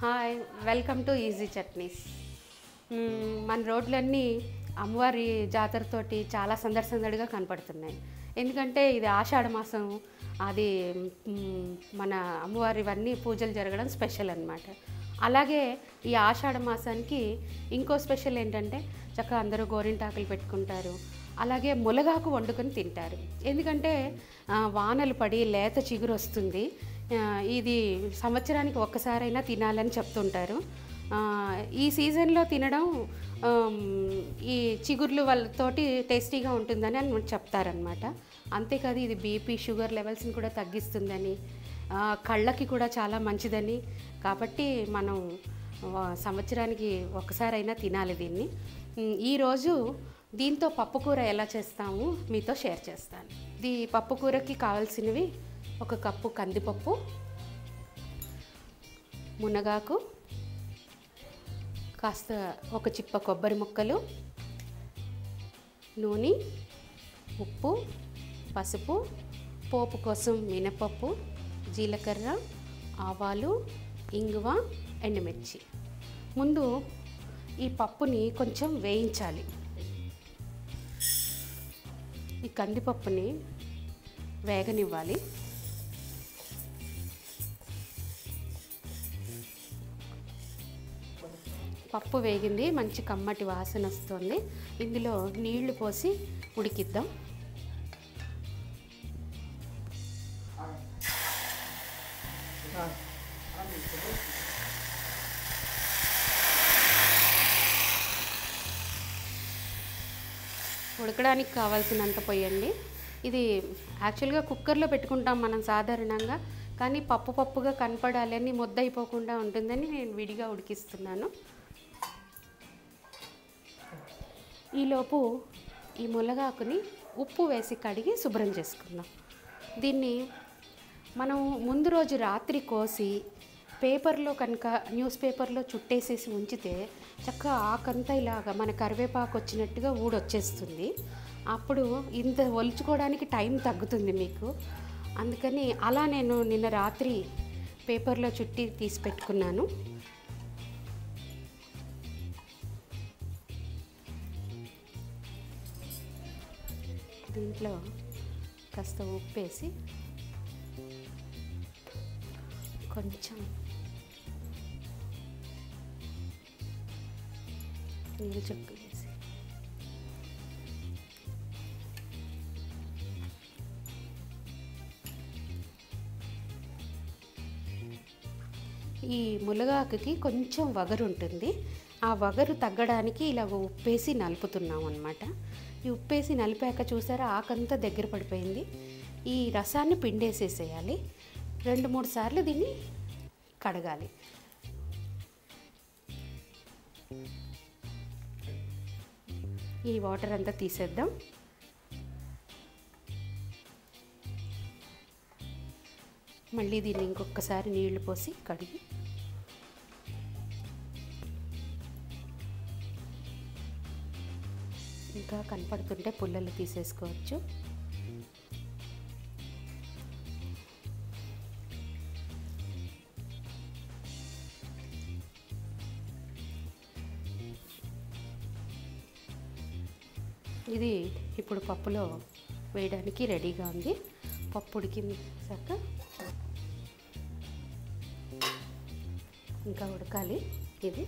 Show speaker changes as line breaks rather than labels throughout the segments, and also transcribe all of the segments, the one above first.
Hi, welcome to easy chutneys. మన రోడ్లన్నీ అమ్మవారి జాతరతోటి చాలా సందడిగా కనపడుతున్నాయి. ఎందుకంటే ఇది ఆషాఢ మాసం, అది మన అమ్మవారివన్నీ పూజలు జరగడం స్పెషల్ అన్నమాట. అలాగే ఈ ఆషాఢ మాసానికి ఇంకో స్పెషల్ ఏంటంటే చక్కగా అందరూ గోరింటాకులు పెట్టుకుంటారు. అలాగే ములగాకు వండుకొని తింటారు. ఎందుకంటే వానలు పడి లేత చిగురు వస్తుంది. ఇది సంవత్సరానికి ఒక్కసారైనా తినాలని చెప్తుంటారు. ఈ సీజన్లో తినడం ఈ చిగుర్లు వాళ్ళతోటి టేస్టీగా ఉంటుందని అని చెప్తారనమాట. అంతేకాదు ఇది బీపీ, షుగర్ లెవెల్స్ని కూడా తగ్గిస్తుందని, కళ్ళకి కూడా చాలా మంచిదని, కాబట్టి మనం సంవత్సరానికి ఒక్కసారైనా తినాలి దీన్ని. ఈరోజు దీంతో పప్పుకూర ఎలా చేస్తాము మీతో షేర్ చేస్తాను. ఈ పప్పుకూరకి కావాల్సినవి: 1 కప్పు కందిపప్పు, మునగాకు, కాస్త 1 చిప్ప కొబ్బరి ముక్కలు, నూనె, ఉప్పు, పసుపు, పోపు కోసం మినపప్పు, జీలకర్ర, ఆవాలు, ఇంగువ, ఎండుమిర్చి. ముందు ఈ పప్పుని కొంచెం వేయించాలి. ఈ కందిపప్పుని వేగనివ్వాలి. పప్పు వేగింది, మంచి కమ్మటి వాసన వస్తుంది. ఇందులో నీళ్లు పోసి ఉడికిద్దాం. ఉడకడానికి కావాల్సినంత పోయండి. ఇది యాక్చువల్గా కుక్కర్లో పెట్టుకుంటాం మనం సాధారణంగా, కానీ పప్పుగా కనపడాలి అని ముద్ద అయిపోకుండా ఉంటుందని నేను విడిగా ఉడికిస్తున్నాను. ఈలోపు ఈ మునగాకుని ఉప్పు వేసి కడిగి శుభ్రం చేసుకుందాం. దీన్ని మనం ముందు రోజు రాత్రి కోసి పేపర్లో కనుక న్యూస్ పేపర్లో చుట్టేసేసి ఉంచితే చక్కగా ఆకంతా ఇలాగా మన కరివేపాకు వచ్చినట్టుగా ఊడొచ్చేస్తుంది. అప్పుడు ఇంత ఒలుచుకోవడానికి టైం తగ్గుతుంది మీకు. అందుకని అలా నేను నిన్న రాత్రి పేపర్లో చుట్టి తీసి పెట్టుకున్నాను. దీంట్లో కాస్త ఉప్పు వేసి కొంచెం నీళ్ళు చుక్క వేసి ఈ మునగాకుకి కొంచెం వగరు ఉంటుంది. ఆ వగరు తగ్గడానికి ఇలా ఉప్పేసి నలుపుతున్నాం అన్నమాట. ఈ ఉప్పేసి నలిపాక చూసారా ఆకంతా దగ్గర పడిపోయింది. ఈ రసాన్ని పిండేసేసేయాలి. 2-3 సార్లు దీన్ని కడగాలి. ఈ వాటర్ అంతా తీసేద్దాం. మళ్ళీ దీన్ని ఇంకొకసారి నీళ్లు పోసి కడిగి ఇంకా కనపడుతుంటే పుల్లలు తీసేసుకోవచ్చు. ఇది ఇప్పుడు పప్పులో వేయడానికి రెడీగా ఉంది. పప్పు ఉడికినాక ఇంకా ఉడకాలి. ఇది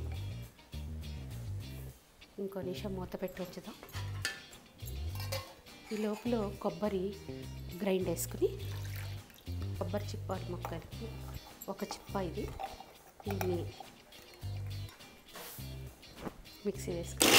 ఇంకో నిమిషం మూత పెట్టి ఉంచుదాం. ఈ లోపల కొబ్బరి గ్రైండ్ వేసుకుని, కొబ్బరి చిప్పాలు ముక్కలు 1 చిప్ప ఇది, దీన్ని మిక్సీ వేసుకుని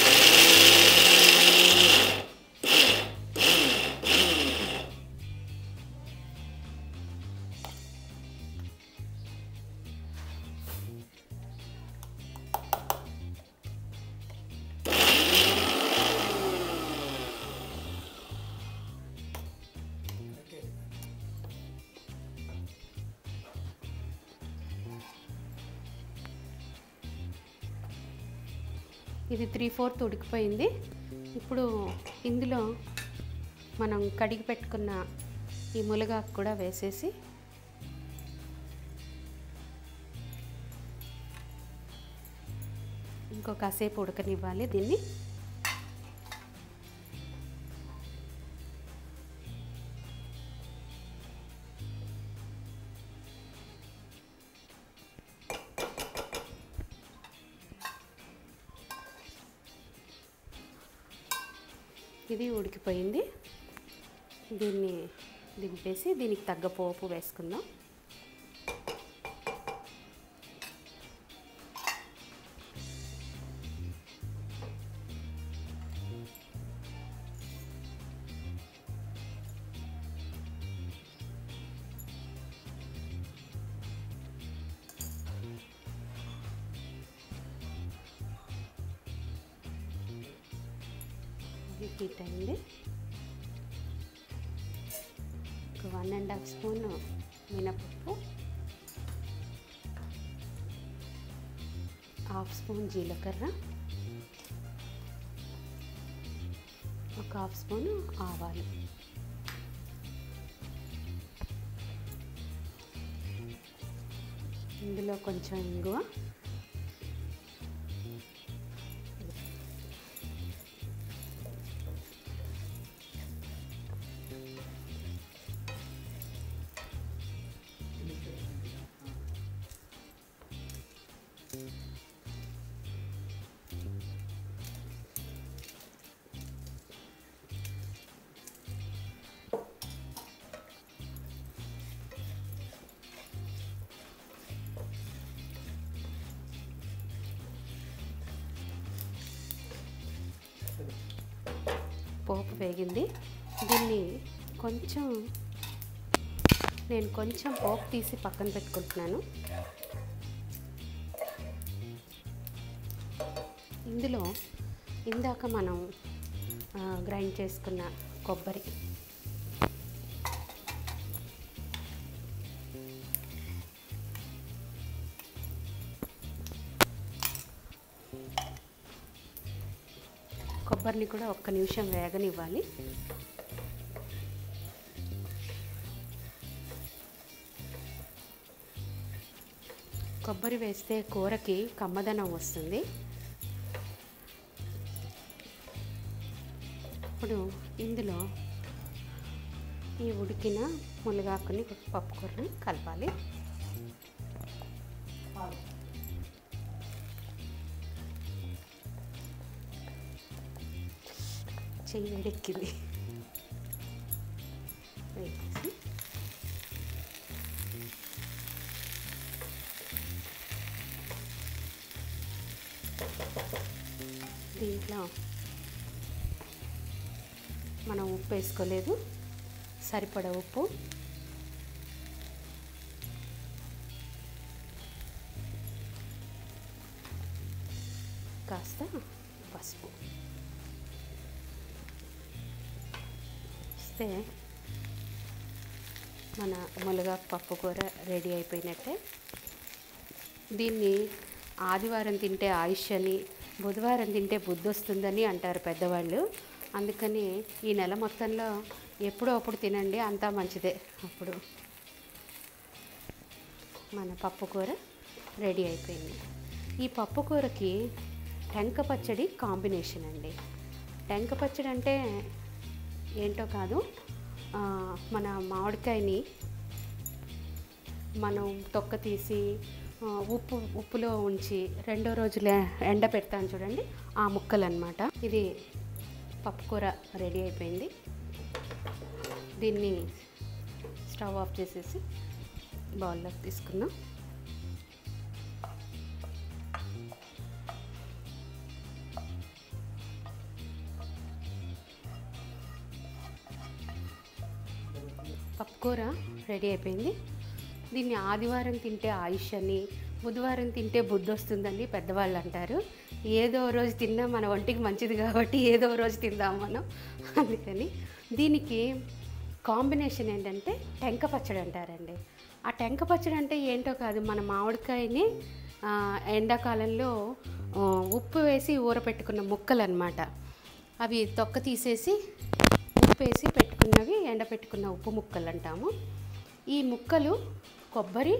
ఇది 3/4 ఉడికిపోయింది. ఇప్పుడు ఇందులో మనం కడిగి పెట్టుకున్న ఈ మునగాకు కూడా వేసేసి కాసేపు ఉడకనివ్వాలి దీన్ని. ఇది ఉడికిపోయింది. దీన్ని దింపేసి దీనికి తగ్గ పోపు వేసుకుందాం. హీట్ అయింది. ఒక 1½ స్పూన్ మినపప్పు, 1/2 స్పూన్ జీలకర్ర, 1/2 స్పూన్ ఆవాలు, ఇందులో కొంచెం ఇంగువ, పోపు వేగింది. దీన్ని నేను కొంచెం పోపు తీసి పక్కన పెట్టుకుంటున్నాను. ఇందులో ఇందాక మనం గ్రైండ్ చేసుకున్న కొబ్బరి, కొబ్బరిని కూడా 1 నిమిషం వేగనివ్వాలి. కొబ్బరి వేస్తే కూరకి కమ్మదనం వస్తుంది. ఇప్పుడు ఇందులో ఈ ఉడికిన మునగాకుని పప్పుకూరని కలపాలి. చెయ్యి వేడెక్కింది. వేసి దీంట్లో మనం ఉప్పు వేసుకోలేదు, సరిపడా ఉప్పు, కాస్త పసుపు ఇస్తే మన మునగాకు పప్పుకూర రెడీ అయిపోయినట్టే. దీన్ని ఆదివారం తింటే ఆయుష్ అని, బుధవారం తింటే బుద్ధి వస్తుందని అంటారు పెద్దవాళ్ళు. అందుకని ఈ నెల మొత్తంలో ఎప్పుడో అప్పుడు తినండి, అంతా మంచిదే. అప్పుడు మన పప్పుకూర రెడీ అయిపోయింది. ఈ పప్పుకూరకి టెంక పచ్చడి కాంబినేషన్ అండి. టెంక పచ్చడి అంటే ఏంటో కాదు, మన మామిడికాయని మనం తొక్క తీసి ఉప్పులో ఉంచి 2వ రోజులే ఎండ పెడతాను చూడండి, ఆ ముక్కలు అన్నమాట. ఇది పప్పుకూర రెడీ అయిపోయింది. దీన్ని స్టవ్ ఆఫ్ చేసేసి బౌల్లోకి తీసుకుందాం. పప్పుకూర రెడీ అయిపోయింది. దీన్ని ఆదివారం తింటే ఆయుష్ అని, బుధవారం తింటే బుద్ధి వస్తుందని పెద్దవాళ్ళు అంటారు. ఏదో రోజు తిన్నా మన ఒంటికి మంచిది కాబట్టి ఏదో రోజు తిందాం మనం. అందుకని దీనికి కాంబినేషన్ ఏంటంటే టెంక పచ్చడి అంటారండి. ఆ టెంక పచ్చడి అంటే ఏంటో కాదు, మన మామిడికాయని ఎండాకాలంలో ఉప్పు వేసి ఊరపెట్టుకున్న ముక్కలు అన్నమాట. అవి తొక్క తీసేసి ఉప్పు వేసి పెట్టుకున్నవి ఎండపెట్టుకున్న ఉప్పు ముక్కలు అంటాము. ఈ ముక్కలు కొబ్బరి,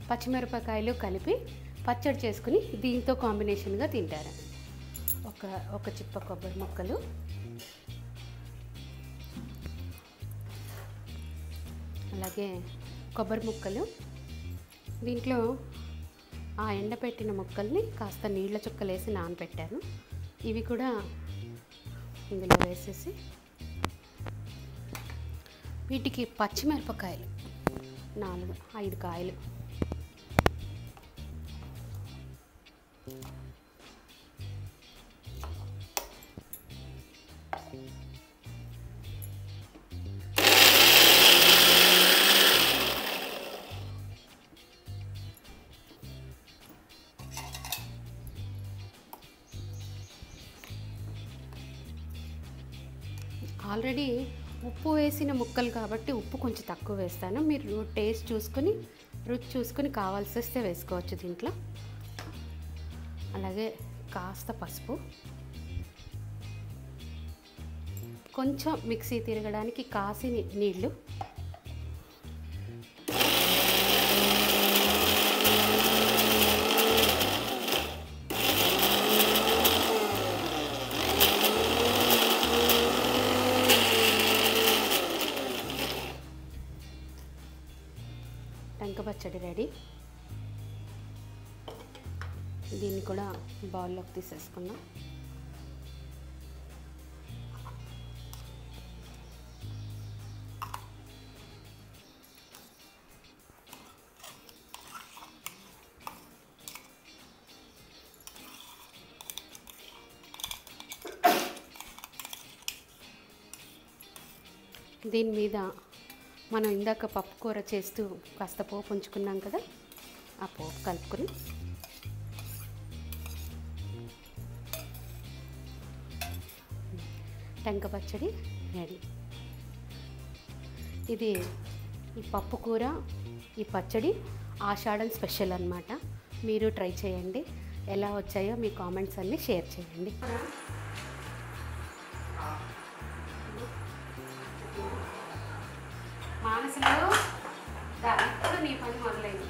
పచ్చిమిరపకాయలు కలిపి పచ్చడి చేసుకుని దీంతో కాంబినేషన్గా తింటారు. ఒక చిప్ప కొబ్బరి ముక్కలు, అలాగే కొబ్బరి ముక్కలు. దీంట్లో ఆ ఎండపెట్టిన ముక్కల్ని కాస్త నీళ్ళ చుక్కలేసి నానబెట్టాను. ఇవి కూడా ఇందులో వేసేసి వీటికి పచ్చిమిరపకాయలు 4-5 కాయలు, ఆల్రెడీ ఉప్పు వేసిన ముక్కలు కాబట్టి ఉప్పు కొంచెం తక్కువ వేస్తాను. మీరు టేస్ట్ చూసుకొని రుచి చూసుకొని కావాల్సి వస్తే వేసుకోవచ్చు దీంట్లో. అలాగే కాస్త పసుపు, కొంచెం మిక్సీ తిరగడానికి కాసిన నీళ్ళు, టెంక పచ్చడి రెడీ. దీన్ని కూడా బౌల్లోకి తీసేసుకున్నాం. దీని మీద మనం ఇందాక పప్పు కూర చేస్తూ కాస్త పోపు ఉంచుకున్నాం కదా, ఆ పోపు కలుపుకొని టెంక పచ్చడి రెడీ. ఇది ఈ పప్పు కూర, ఈ పచ్చడి ఆషాఢం స్పెషల్ అన్నమాట. మీరు ట్రై చేయండి. ఎలా వచ్చాయో మీ కామెంట్స్ అన్నీ షేర్ చేయండి. మానసులో ఇప్పుడు నీ పని మొదలైంది.